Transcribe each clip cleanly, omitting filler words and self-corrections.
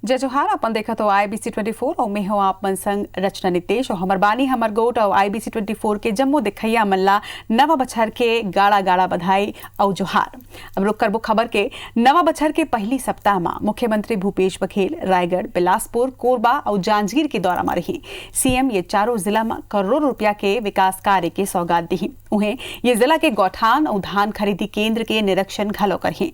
जय जोहार। अपन देखा तो IBC 24 और मैं हूँ आप मन संग रचना नितेश और हमर बानी हमर गोट और IBC 24 के जम्मू दिखैया मल्ला नवा बछर के गाड़ा गाड़ा बधाई और जोहार। अब रुक करबो खबर के नवा बछर के पहली सप्ताह में मुख्यमंत्री भूपेश बघेल रायगढ़, बिलासपुर, कोरबा और जांजगीर के दौरा में रही। सीएम ये चारों जिला में करोड़ों रुपया के विकास कार्य के सौगात दी। उन्हें ये जिला के गौठान और धान खरीदी केंद्र के निरीक्षण घलो करही।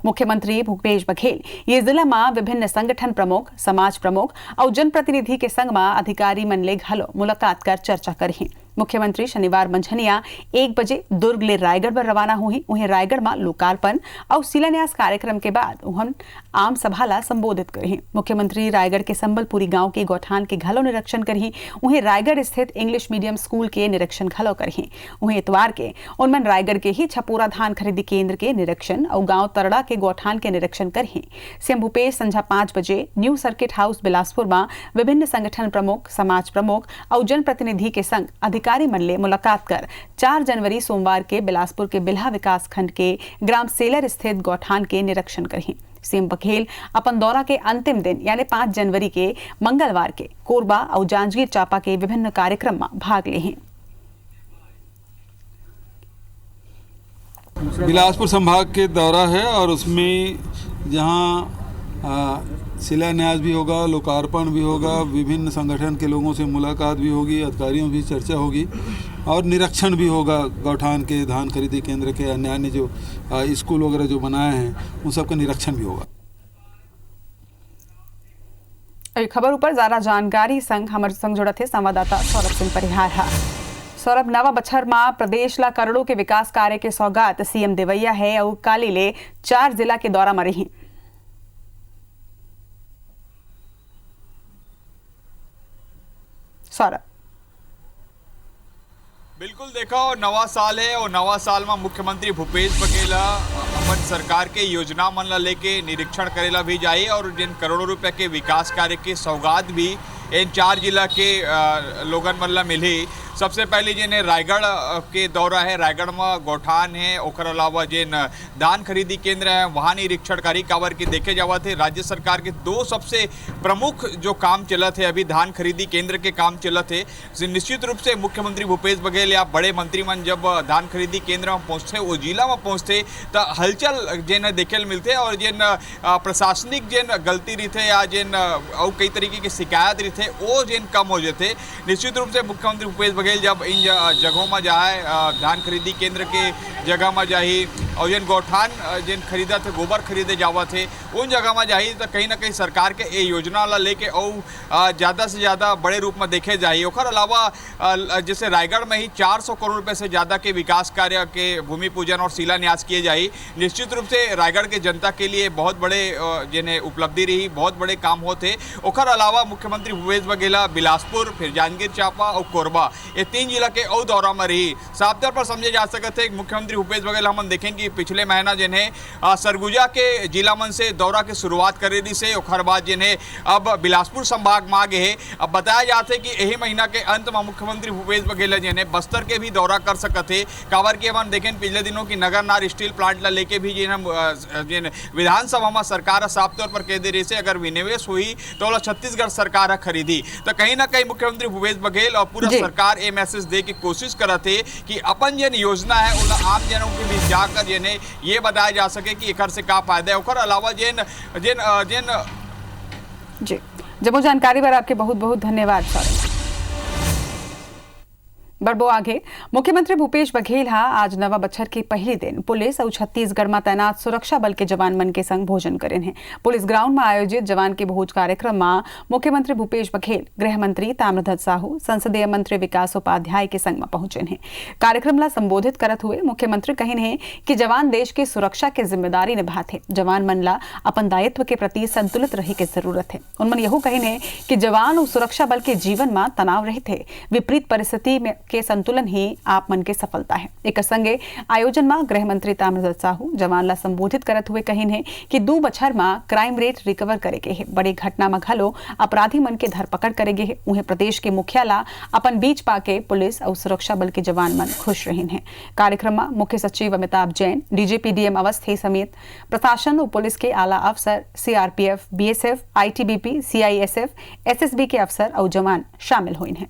मुख्यमंत्री भूपेश बघेल ये जिला में विभिन्न संगठन प्रमुख, समाज प्रमुख और जनप्रतिनिधि के संग में अधिकारी मन ले घलो मुलाकात कर चर्चा करही। मुख्यमंत्री शनिवार मंझनिया 1 बजे दुर्ग ले रायगढ़ पर रवाना हुई। उन्हें रायगढ़ में लोकार्पण और शिलान्यास कार्यक्रम के बाद उन्हें आम सभा ला संबोधित करही। मुख्यमंत्री रायगढ़ के संबलपुरी गांव के गौठान के घलो निरीक्षण करही। उन्हें रायगढ़ स्थित इंग्लिश मीडियम स्कूल के निरीक्षण घलो करही। उन्हें इतवार के उनमन रायगढ़ के ही छपोरा धान खरीदी केंद्र के निरीक्षण और गांव तरड़ा के गौठान के निरीक्षण करही। सीएम भूपेश संझा 5 बजे न्यू सर्किट हाउस बिलासपुर में विभिन्न संगठन प्रमुख, समाज प्रमुख और जनप्रतिनिधि के संग अधिकारी मन ले मुलाकात कर 4 जनवरी सोमवार के बिलासपुर के बिल्हा विकास खंड के ग्राम सेलर स्थित गौठान के निरीक्षण करही। सीएम बघेल अपन दौरा के अंतिम दिन यानी 5 जनवरी के मंगलवार के कोरबा और जांजगीर चांपा के विभिन्न कार्यक्रम में भाग ले हैं। बिलासपुर संभाग के दौरा है और उसमें जहां शिलान्यास भी होगा, लोकार्पण भी होगा, विभिन्न संगठन के लोगों से मुलाकात भी होगी, अधिकारियों भी चर्चा होगी और निरीक्षण भी होगा। गौठान के, धान खरीदी केंद्र के, अन्य जो स्कूल वगैरह जो बनाए हैं उन सब का निरीक्षण भी होगा। खबर ऊपर ज्यादा जानकारी संग हमारे संग जुड़ा थे संवाददाता सौरभ सिंह परिहार। सौरभ, नवा बछर में प्रदेश ला करोड़ों के विकास कार्य के सौगात सीएम देवैया है और काली ले 4 जिला के दौरा में रही। सौरभ, बिल्कुल देखा और नवा साल है और नवा साल में मुख्यमंत्री भूपेश बघेल अपन सरकार के योजना मन ला लेके निरीक्षण करेला भी जाए और जिन करोड़ों रुपए के विकास कार्य के सौगात भी इन 4 जिला के लोगन मन ला मिली। सबसे पहले जिन्हें रायगढ़ के दौरा है, रायगढ़ में गौठान है, और अलावा जिन धान खरीदी केंद्र है वहाँ निरीक्षण करी। कावर के देखे जावा थे राज्य सरकार के 2 सबसे प्रमुख जो काम चला थे, अभी धान खरीदी केंद्र के काम चला थे। निश्चित रूप से मुख्यमंत्री भूपेश बघेल या बड़े मंत्री मन जब धान खरीदी केंद्र में पहुँचते, वो जिला में पहुँचते तो हलचल जिन देखे मिलते और जिन प्रशासनिक जिन गलती रही या जिन और कई तरीके की शिकायत रही थे वो जिन कम हो जाते। निश्चित रूप से मुख्यमंत्री भूपेश बघेल जब इन जगहों में जाए, धान खरीदी केंद्र के जगह में जाही और जिन गौठान जिन खरीदा थे, गोबर खरीदे जावा थे, उन जगह में जाही तो कहीं ना कहीं सरकार के ये योजना ला लेके और ज़्यादा से ज़्यादा बड़े रूप में देखे जाए। और अलावा जैसे रायगढ़ में ही 400 करोड़ रुपए से ज़्यादा के विकास कार्य के भूमि पूजन और शिलान्यास किए जाए। निश्चित रूप से रायगढ़ के जनता के लिए बहुत बड़े जिन्हें उपलब्धि रही, बहुत बड़े काम होते। और अलावा मुख्यमंत्री भूपेश बघेल बिलासपुर, फिर जांजगीर चांपा और कोरबा, ये 3 जिला के और दौरा में रही। साफ तौर पर समझे जा सकते थे मुख्यमंत्री भूपेश बघेल हम देखेंगे पिछले महीना जिन्हें सरगुजा के जिला मन से दौरा की शुरुआत करेली से और बाद जिन्हें अब बिलासपुर संभाग में आगे है। अब बताया जाता है कि यही महीना के अंत में मुख्यमंत्री भूपेश बघेल जिन्हें बस्तर के भी दौरा कर सकते। कावर के हम देखें पिछले दिनों की नगर नार स्टील प्लांट ला लेके भी जिन विधानसभा में सरकार साफ तौर पर कह दे रही से अगर विनिवेश हुई तो छत्तीसगढ़ सरकार खरीदी। तो कहीं ना कहीं मुख्यमंत्री भूपेश बघेल और पूरा सरकार ये मैसेज दे की कोशिश करते कि अपन जिन योजना है उन आम जनों के बीच जाकर जिन्हें ये बताया जा सके कि एक से क्या फायदा है। और अलावा जिन जिन जिन जी जब जानकारी पर आपके बहुत बहुत धन्यवाद सर। बढ़बो आगे, मुख्यमंत्री भूपेश बघेल आज नवा बछर के पहले दिन पुलिस और छत्तीसगढ़ में तैनात सुरक्षा बल के जवान मन के संग भोजन करें हैं। पुलिस ग्राउंड में आयोजित जवान के भोज कार्यक्रम में मुख्यमंत्री भूपेश बघेल, गृह मंत्री ताम्रध्वज साहू, संसदीय मंत्री विकास उपाध्याय के संग में पहुंचे हैं। कार्यक्रम ला संबोधित करत हुए मुख्यमंत्री कहिन है कि जवान देश के सुरक्षा के जिम्मेदारी निभाते। जवान मन ला अपन दायित्व के प्रति संतुलित रहे के जरूरत है। उनमन यह कहिन है कि जवान और सुरक्षा बल के जीवन में तनाव रहते, विपरीत परिस्थिति में के संतुलन ही आप मन के सफलता है। एक संगे आयोजन में गृह मंत्री ताम्रध्वज साहू जवान ला संबोधित करत हुए कहिन है कि 2 बछर में क्राइम रेट रिकवर करे के है, बड़े घटना में घलो अपराधी मन के धरपकड़ करे गे है। उन्हें प्रदेश के मुखियाला अपन बीच पाके पुलिस और सुरक्षा बल के जवान मन खुश रहिन है। कार्यक्रम में मुख्य सचिव अमिताभ जैन, डीजीपी डीएम अवस्थी समेत प्रशासन और पुलिस के आला अफसर, CRPF, BSF, ITBP, CISF, SSB के अफसर और जवान शामिल हुए हैं।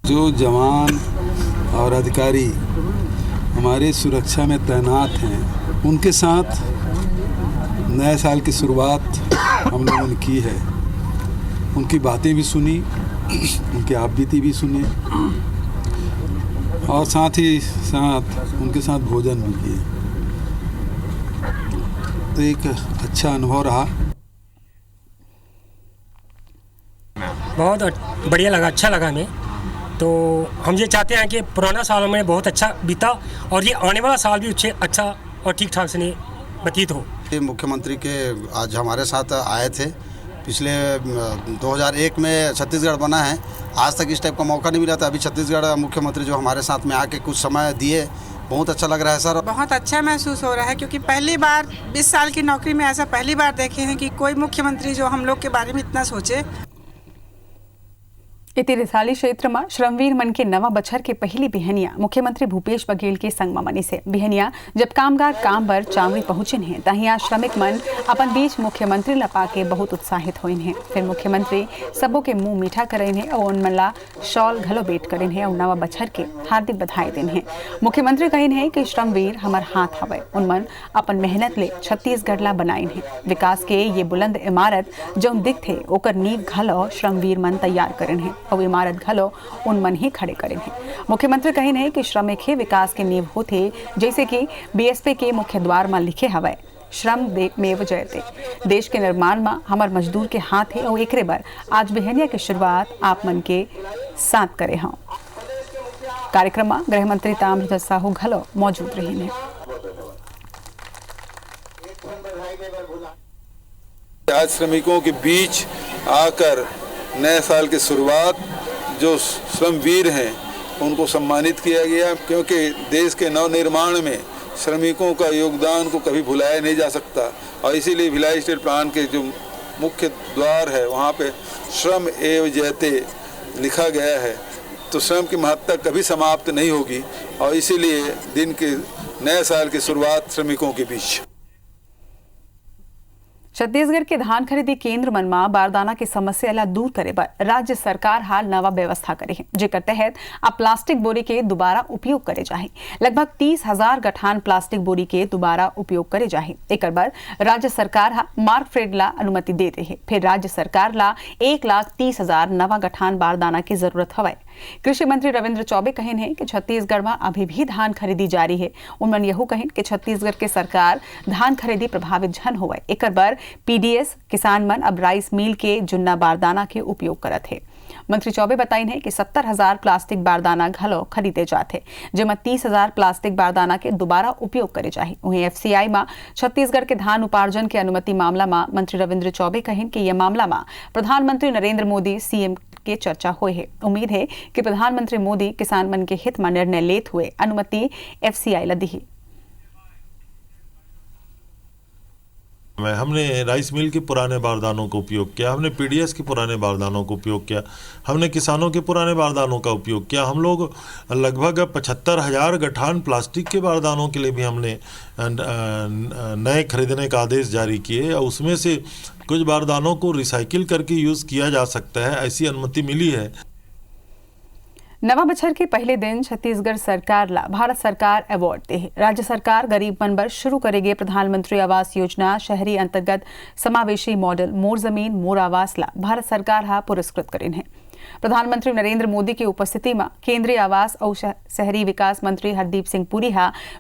जो जवान और अधिकारी हमारे सुरक्षा में तैनात हैं, उनके साथ नए साल की शुरुआत हम लोगों ने की है। उनकी बातें भी सुनी, उनकी आप बीती भी सुनी और साथ ही साथ उनके साथ भोजन भी किए। तो एक अच्छा अनुभव रहा। बहुत बढ़िया लगा, अच्छा लगा हमें। तो हम ये चाहते हैं कि पुराना साल हमें बहुत अच्छा बीता और ये आने वाला साल भी अच्छा और ठीक ठाक से व्यतीत हो। मुख्यमंत्री के आज हमारे साथ आए थे। पिछले 2001 में छत्तीसगढ़ बना है, आज तक इस टाइप का मौका नहीं मिला था। अभी छत्तीसगढ़ मुख्यमंत्री जो हमारे साथ में आके कुछ समय दिए, बहुत अच्छा लग रहा है सर। बहुत अच्छा महसूस हो रहा है क्योंकि पहली बार 20 साल की नौकरी में ऐसा पहली बार देखे हैं कि कोई मुख्यमंत्री जो हम लोग के बारे में इतना सोचे। इति रिसाली क्षेत्र में श्रमवीर मन के नवा बछर के पहली बिहनिया मुख्यमंत्री भूपेश बघेल के संग में मनी से बिहनिया जब कामगार काम पर चावड़ी पहुंचन है तहिया श्रमिक मन अपन बीच मुख्यमंत्री ला पाके बहुत उत्साहित होइन है। फिर मुख्यमंत्री सबों के मुंह मीठा करेन है और उन मन ला शॉल घलो बेट करेन है और नवा बछर के हार्दिक बधाई देन है। मुख्यमंत्री कहिन है कि श्रमवीर हमार हाथ हवे, उन मन अपन मेहनत ले छत्तीसगढ़ ला बनाइन है। विकास के ये बुलंद इमारत जो दिखथे ओकर नींव घलो श्रमवीर मन तैयार करेन है और इमारत घलो उन मन ही खड़े करें हैं। मुख्यमंत्री कहिन है कि श्रमिक ही विकास के नींव होते, जैसे कि बीएसपी के मुख्य द्वार में लिखे हवे श्रम मेव जयते। देश के निर्माण में हमार मजदूर के हाथ है और एकरे बर आज बिहनिया की शुरुआत आप मन के साथ करे हों। कार्यक्रम में गृह मंत्री ताम्रध्वज साहू घलो मौजूद रही हैं। आज श्रमिकों के बीच आकर नए साल की शुरुआत जो श्रमवीर हैं उनको सम्मानित किया गया, क्योंकि देश के नवनिर्माण में श्रमिकों का योगदान को कभी भुलाया नहीं जा सकता। और इसीलिए भिलाई स्टील प्लांट के जो मुख्य द्वार है वहाँ पे श्रम एव जयते लिखा गया है। तो श्रम की महत्ता कभी समाप्त नहीं होगी और इसीलिए दिन के नए साल की शुरुआत श्रमिकों के बीच। छत्तीसगढ़ के धान खरीदी केंद्र मन में बारदाना की समस्या ला दूर करे बर राज्य सरकार हाल नवा व्यवस्था करे है, जेकर तहत अब प्लास्टिक बोरी के दोबारा उपयोग करे जाही। लगभग 30,000 गठान प्लास्टिक बोरी के दोबारा उपयोग करे जाही। एकर बर राज्य सरकार हा मार्क फेड ला अनुमति दे दे है। फिर राज्य सरकार ला 1,30,000 नवा गठान बारदाना की जरूरत हवे। कृषि मंत्री रविंद्र चौबे कहिन है कि छत्तीसगढ़ में अभी भी धान खरीदी जारी है। उन्होंने यह कहिन कि छत्तीसगढ़ के सरकार धान खरीदी प्रभावित जन होवे। एकर बर पीडीएस किसान मन अब राइस मिल के जुन्ना बारदाना के उपयोग करत है। मंत्री चौबे बताइन है कि 70,000 प्लास्टिक बारदाना घलो खरीदे जाते, जेमा 30,000 प्लास्टिक बारदाना के दोबारा उपयोग करे जाही। वहीं एफसीआई में छत्तीसगढ़ के धान उपार्जन के अनुमति मामला में मंत्री रविंद्र चौबे कहिन कि यह मामला में प्रधानमंत्री नरेंद्र मोदी सीएम के चर्चा हुए है। उम्मीद है कि प्रधानमंत्री मोदी किसान मन के हित में निर्णय लेते हुए अनुमति एफसीआई ला दी। हमने राइस मिल के पुराने बारदानों का उपयोग किया, हमने पीडीएस के पुराने बारदानों का उपयोग किया, हमने किसानों के पुराने बारदानों का उपयोग किया। हम लोग लगभग 75,000 गठान प्लास्टिक के बारदानों के लिए भी हमने नए खरीदने का आदेश जारी किए और उसमें से कुछ बारदानों को रिसाइकिल करके यूज़ किया जा सकता है, ऐसी अनुमति मिली है। नवा बछर के पहले दिन छत्तीसगढ़ सरकार ला भारत सरकार अवार्ड दे। राज्य सरकार गरीब मन बर शुरू करेगे प्रधानमंत्री आवास योजना शहरी अंतर्गत समावेशी मॉडल मोर जमीन मोर आवास ला भारत सरकार हा पुरस्कृत करेन है। प्रधानमंत्री नरेंद्र मोदी की उपस्थिति में केंद्रीय आवास और शहरी विकास मंत्री हरदीप सिंह पुरी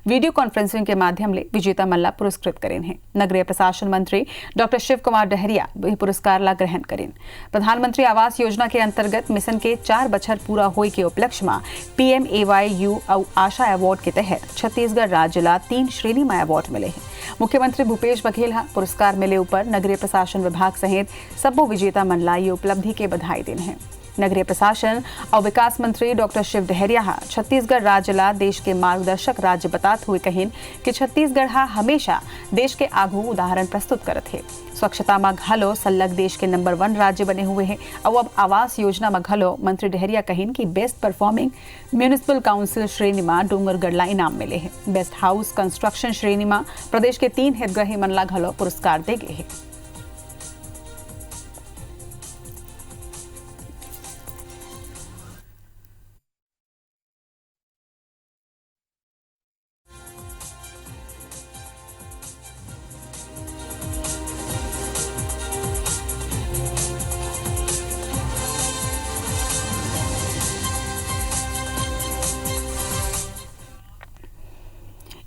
वीडियो कॉन्फ्रेंसिंग के माध्यम ले विजेता मल्ला पुरस्कृत करें हैं। नगरीय प्रशासन मंत्री डॉक्टर शिव कुमार डहरिया पुरस्कार ला ग्रहण करें। प्रधानमंत्री आवास योजना के अंतर्गत मिशन के 4 बछर पूरा होए के उपलक्ष्य में PMAYU और आशा अवार्ड के तहत छत्तीसगढ़ राज्य ला 3 श्रेणी में अवार्ड मिले हैं। मुख्यमंत्री भूपेश बघेल पुरस्कार मिले ऊपर नगरीय प्रशासन विभाग सहित सबो विजेता मन ला ये उपलब्धि के बधाई देन है। नगरीय प्रशासन और विकास मंत्री डॉक्टर शिव डहरिया छत्तीसगढ़ राज्य ला देश के मार्गदर्शक राज्य बताते हुए कहिन कि छत्तीसगढ़ हमेशा देश के आगू उदाहरण प्रस्तुत करत है। स्वच्छता में घलो सल्लग देश के नंबर 1 राज्य बने हुए हैं और अब आवास योजना में घलो मंत्री डहरिया कहिन कि बेस्ट परफॉर्मिंग म्यूनिसिपल काउंसिल श्रेणी में डूंगरगढ़ ला इनाम मिले हैं। बेस्ट हाउस कंस्ट्रक्शन श्रेणी में प्रदेश के 3 हितग्राही मन ला घलो पुरस्कार दे गए हैं।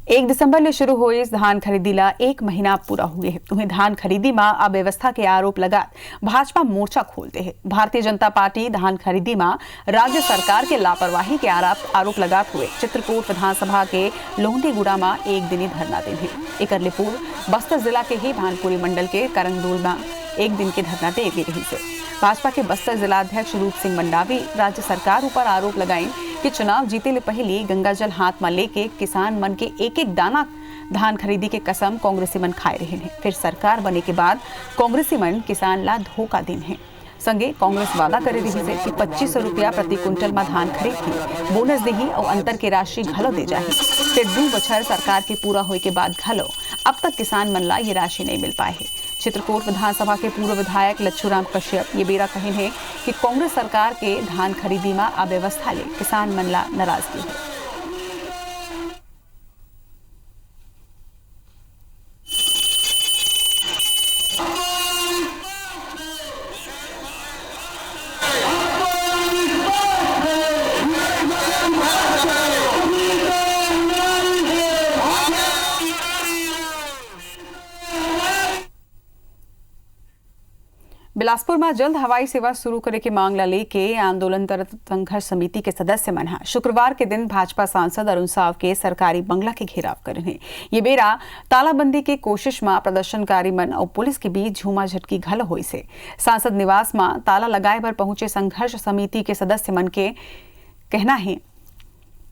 एक दिसंबर ले शुरू हुई इस धान खरीदी ला 1 महीना पूरा हुए है। तुम्हें धान खरीदी में अव्यवस्था के आरोप लगा भाजपा मोर्चा खोलते हैं। भारतीय जनता पार्टी धान खरीदी में राज्य सरकार के लापरवाही के आरोप लगाते हुए चित्रकूट विधानसभा के लोहंडीगुड़ा में एक दिनी धरना दे है। एकरले पूर्व बस्तर जिला के ही भानपुरी मंडल के करंगदूल में एक दिन के धरना दे रही है। भाजपा के बस्तर जिलाध्यक्ष रूप सिंह मंडावी राज्य सरकार ऊपर आरोप लगाए कि चुनाव जीते ले पहले गंगाजल हाथ में लेके किसान मन के एक दाना धान खरीदी के कसम कांग्रेसी मन खाए रहे हैं। फिर सरकार बने के बाद कांग्रेसी मन किसान ला धोखा दिन है। संगे कांग्रेस वादा करे रही है कि 2500 रुपया प्रति क्विंटल में धान खरीद की बोनस देही और अंतर के राशि घलो दे जाए। फिर 2 बछर सरकार के पूरा होए के बाद घलो अब तक किसान मन ला ये राशि नहीं मिल पाए है। चित्रकूट विधानसभा के पूर्व विधायक लच्छूराम कश्यप ये बेरा कहे हैं कि कांग्रेस सरकार के धान खरीदी में अव्यवस्था ले किसान मन ला नाराजगी है। बिलासपुर में जल्द हवाई सेवा शुरू करे की मांग ला लेके आंदोलनरत संघर्ष समिति के सदस्य मन शुक्रवार के दिन भाजपा सांसद अरुण साव के सरकारी बंगला के घेराव करे हैं। ये बेरा तालाबंदी के कोशिश में प्रदर्शनकारी मन और पुलिस के बीच झूमा झटकी घल हुई से सांसद निवास में ताला लगाए पर पहुंचे संघर्ष समिति के सदस्य मन के कहना है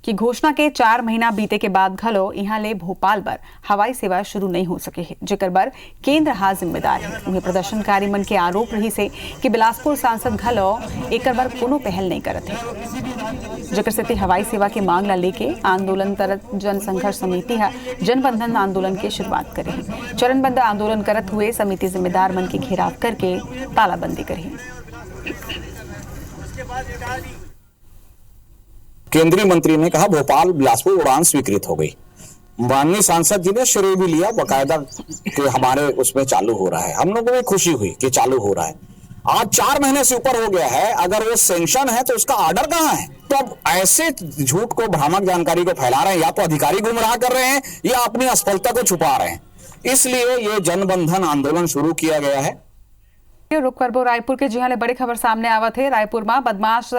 कि घोषणा के 4 महीना बीते के बाद घलो यहाँ ले भोपाल बर हवाई सेवा शुरू नहीं हो सके है, जेकर बर केंद्र हाथ जिम्मेदार है। उन्हें प्रदर्शनकारी मन के आरोप रही से कि बिलासपुर सांसद घलो एकर बर कोनो पहल नहीं करत है। जेकर से हवाई सेवा के मांग ला लेके आंदोलनरत जन संघर्ष समिति जनबंधन आंदोलन के शुरुआत करे है। चरणबद्ध आंदोलन करत हुए समिति जिम्मेदार मन के घेराव करके तालाबंदी करे। केंद्रीय मंत्री ने कहा भोपाल बिलासपुर उड़ान स्वीकृत हो गई। माननीय सांसद जी ने श्रेय भी लिया बकायदा कि हमारे उसमें चालू हो रहा है। हम लोगों को भी खुशी हुई कि चालू हो रहा है। आज 4 महीने से ऊपर हो गया है। अगर वो सैंक्शन है तो उसका ऑर्डर कहाँ है? तो अब ऐसे झूठ को भ्रामक जानकारी को फैला रहे हैं, या तो अधिकारी गुमराह कर रहे हैं या अपनी असफलता को छुपा रहे हैं। इसलिए ये जनबंधन आंदोलन शुरू किया गया है। रुक करबो रायपुर के जिहां ले बड़ी खबर सामने आवत है। रायपुर में बदमाश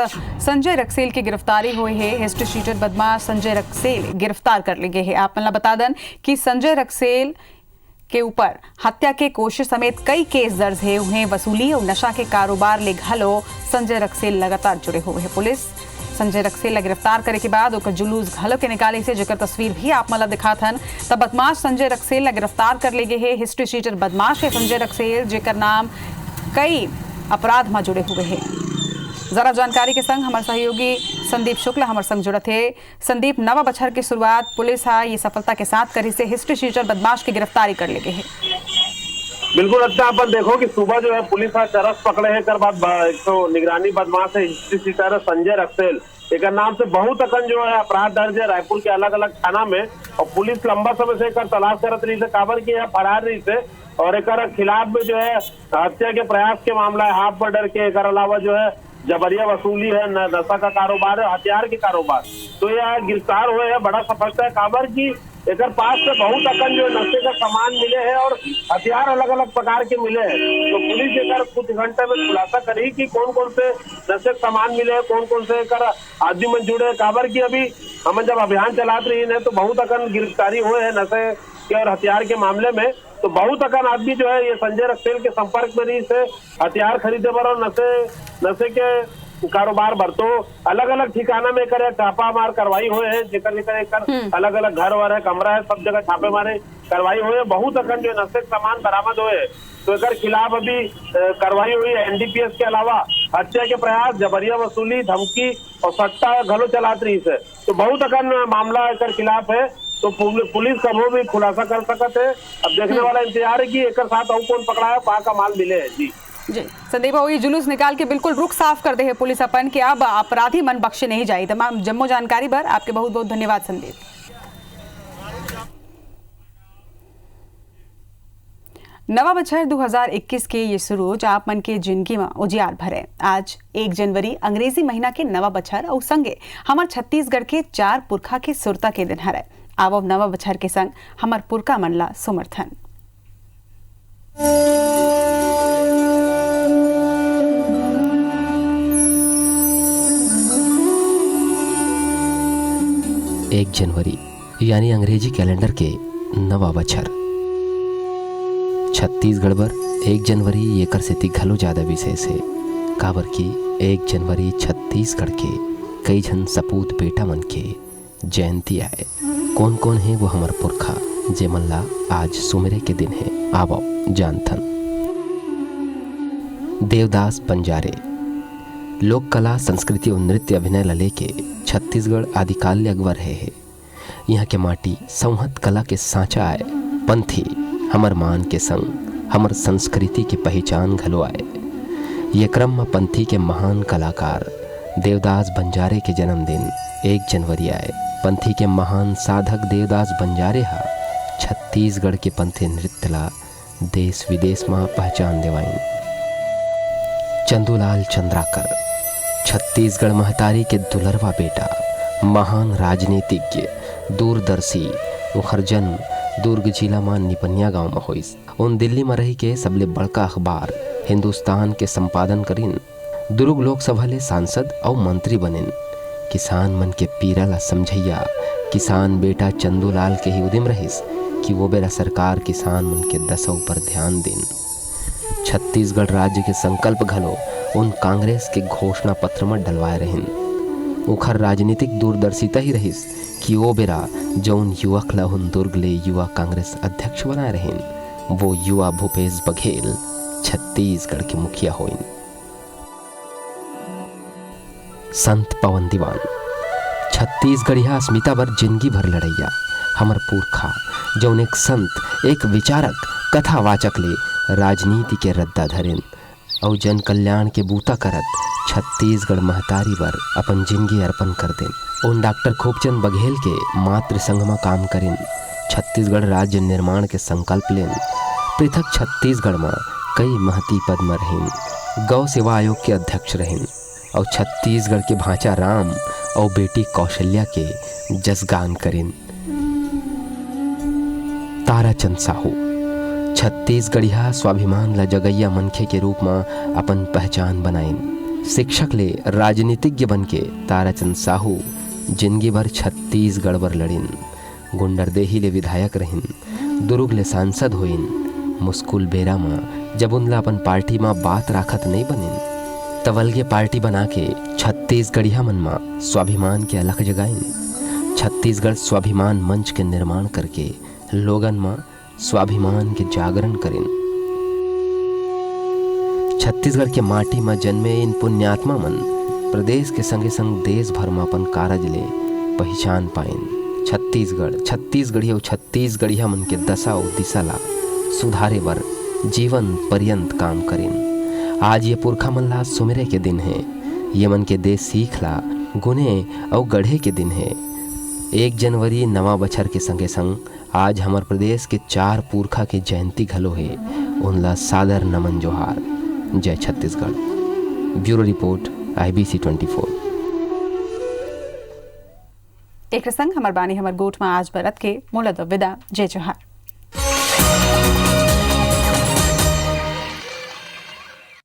संजय रक्सेल की गिरफ्तारी हुई है। हिस्ट्री शीटर बदमाश संजय रक्सेल गिरफ्तार कर लिए है। आप मतलब बता दें कि संजय रक्सेल के ऊपर हत्या के कोशिश समेत कई केस दर्ज है। उन्हें वसूली और नशा के कारोबार ले घलो संजय रक्सेल लगातार जुड़े हुए हैं। पुलिस संजय रक्सेल गिरफ्तार करे के बाद ओकर जुलूस घलो के निकाले से जेकर तस्वीर भी आप मतलब दिखा थन। तब बदमाश संजय रक्सेल गिरफ्तार कर ले गए है। हिस्ट्री शीटर बदमाश है संजय रक्सेल, जेकर नाम कई अपराध में जुड़े हुए हैं। जरा जानकारी के संग हमारे सहयोगी संदीप शुक्ला हमारे संग जुड़े थे। संदीप, नवा बछर की शुरुआत पुलिस ये सफलता के साथ करी से हिस्ट्री शीटर बदमाश की गिरफ्तारी कर ले गए है। बिल्कुल अच्छा अपन देखो कि सुबह जो है पुलिस चरस पकड़े है कर बाद एक तो निगरानी बदमाश है हिस्ट्री शीटर संजय रक्सेल एक नाम से बहुत अकन जो है अपराध दर्ज है रायपुर के अलग अलग थाना में। और पुलिस लंबा समय से कर तलाश करत रही से काबर की है फरार रही से और एक खिलाफ में जो है हत्या के प्रयास के मामला है, हाफ मर्डर के एक अलावा जो है जबरिया वसूली है, नशा का कारोबार है, हथियार के कारोबार। तो यह गिरफ्तार हुए हैं, बड़ा सफलता है काबर की एक पास से बहुत अकन जो नशे का सामान मिले हैं और हथियार अलग अलग प्रकार के मिले हैं। तो पुलिस एक कुछ घंटे में खुलासा करी कि कौन कौन से नशे के सामान मिले हैं, कौन कौन से आदमी में जुड़े हैं। काबर की अभी हम जब अभियान चलाते रही है तो बहुत अकन गिरफ्तारी हुए हैं नशे के और हथियार के मामले में। तो बहुत अकन आदमी जो है ये संजय रक्सेल के संपर्क में रही से हथियार खरीदे पर और नशे के कारोबार बर। तो अलग अलग ठिकाना में करे छापा मार कार्रवाई हुए हैं, जेकर अलग अलग घर वर है, कमरा है, सब जगह छापे मारे कार्रवाई हुए हैं। बहुत अकन जो नशे के सामान बरामद हुए। तो एक खिलाफ अभी कार्रवाई हुई है। एनडीपीएस के अलावा हत्या के प्रयास, जबरिया वसूली, धमकी और सट्टा घलो चलात रही है। तो बहुत अकन मामला एक खिलाफ है। तो पुलिस कभी भी खुलासा कर सकते है। अब देखने वाला इंतजार है कि एक साथ और कौन पकड़ा है, पा का माल मिले है। जी संदीप बाबू, ये जुलूस निकाल के बिल्कुल रुख साफ कर दे है पुलिस अपन के, अब अपराधी मन बख्शे नहीं जाए। तमाम जम्मो जानकारी पर आपके बहुत बहुत धन्यवाद संदीप। नवा बछर 2021 के ये सुरूज आप मन के जिंदगी में उजियार भरे। आज 1 जनवरी अंग्रेजी महीना के नवा बछर और संगे हमार छत्तीसगढ़ के 4 पुरखा के सुरता के दिन हरे। आवो नवा बछर के संग हमार पुरखा मनला समर्थन। एक जनवरी यानी अंग्रेजी कैलेंडर के नवा बछर। छत्तीसगढ़ बर 1 जनवरी एकर सेती घलो ज्यादा विशेष है। काबर की 1 जनवरी छत्तीसगढ़ के कई झन सपूत बेटा मन के जयंती आए। कौन कौन है वो हमार पुरखा जेमन ला आज सुमेरे के दिन है। आवो जानथन। देवदास बंजारे लोक कला, संस्कृति और नृत्य अभिनय ला लेके छत्तीसगढ़ आदिकाल अकबर है। यहाँ के माटी संहत कला के सांचा आए। पंथी हमर मान के संग हमर संस्कृति की पहचान घलो आए। ये क्रम में पंथी के महान कलाकार देवदास बंजारे के जन्मदिन 1 जनवरी आए। पंथी के महान साधक देवदास बंजारे हा छत्तीसगढ़ के पंथी नृत्य ला देश विदेश में पहचान देवाइन। चंदूलाल चंद्राकर छत्तीसगढ़ महतारी के दुलरवा बेटा, महान राजनीतिज्ञ, दूरदर्शी। उखर जन्म दुर्ग जिला में निपनिया गांव में होइस। उन दिल्ली में रही के सबले बड़का अखबार हिंदुस्तान के संपादन करिन। दुर्ग लोकसभा ले सांसद और मंत्री बनिन। किसान मन के पीरा ला समझैया किसान बेटा चंदूलाल के ही उदिम रहिस कि वो बेरा सरकार किसान मन के दसों पर ध्यान दिन। छत्तीसगढ़ राज्य के संकल्प घलो उन कांग्रेस के घोषणा पत्र में डलवाए रहिन। उखर राजनीतिक दूरदर्शिता ही रहिस कि वो बेरा जौन युवक ला उन दुर्ग ले युवा कांग्रेस अध्यक्ष बनाए रहिन, वो युवा भूपेश बघेल छत्तीसगढ़ के मुखिया होइन। संत पवन दीवान छत्तीसगढ़िया अस्मिता बर जिंदगी भर लड़ैया हमर पुरखा जौन एक संत, एक विचारक, कथावाचक ले राजनीति के रद्दा धरेन और जन कल्याण के बूता करत छत्तीसगढ़ महतारी बर अपन जिंदगी अर्पण कर देन। उन डॉक्टर खूबचंद बघेल के मातृ संघ में काम करें। छत्तीसगढ़ राज्य निर्माण के संकल्प लेन। पृथक छत्तीसगढ़ में कई महती पद में रहें। गौ सेवा आयोग के अध्यक्ष रहें और छत्तीसगढ़ के भांचा राम और बेटी कौशल्या के जसगान करें। ताराचंद साहू छत्तीसगढ़िया स्वाभिमान ला जगैया मनखे के रूप में अपन पहचान बनाइन। शिक्षक ले राजनीतिज्ञ बन के ताराचंद साहू जिंदगी भर छत्तीसगढ़ बर लड़िन। गुंडरदेही ले विधायक रहिन। दुर्ग ले सांसद होइन। मुस्कुल बेरा में जब उनला अपन पार्टी में बात राखत नहीं बनिन, तवलगे पार्टी बना के छत्तीसगढ़िया मन में स्वाभिमान के अलख जगाइन। छत्तीसगढ़ स्वाभिमान मंच के निर्माण करके लोगन में स्वाभिमान के जागरण करें। छत्तीसगढ़ के माटी में जन्मे इन पुण्यात्मा मन प्रदेश के संगे संग देश भर में अपन कारज ले पहचान पाइन। छत्तीसगढ़िया और छत्तीसगढ़िया मन के दशा और दिशा ला सुधारे बर जीवन पर्यंत काम करें। आज ये पुरखा मन ला सुमेरे के दिन है। ये मन के देश सीख ला गुने और गढ़े के दिन है। 1 जनवरी नवा बछर के संगे संग आज हमार प्रदेश के 4 पुरखा के जयंती घलो है। उनला सादर नमन जोहार। जय छत्तीसगढ़। Bureau report IBC 24। एक संग हमर बानी हमर गोठ में आज बरत के मोलद विदा जय जोहार।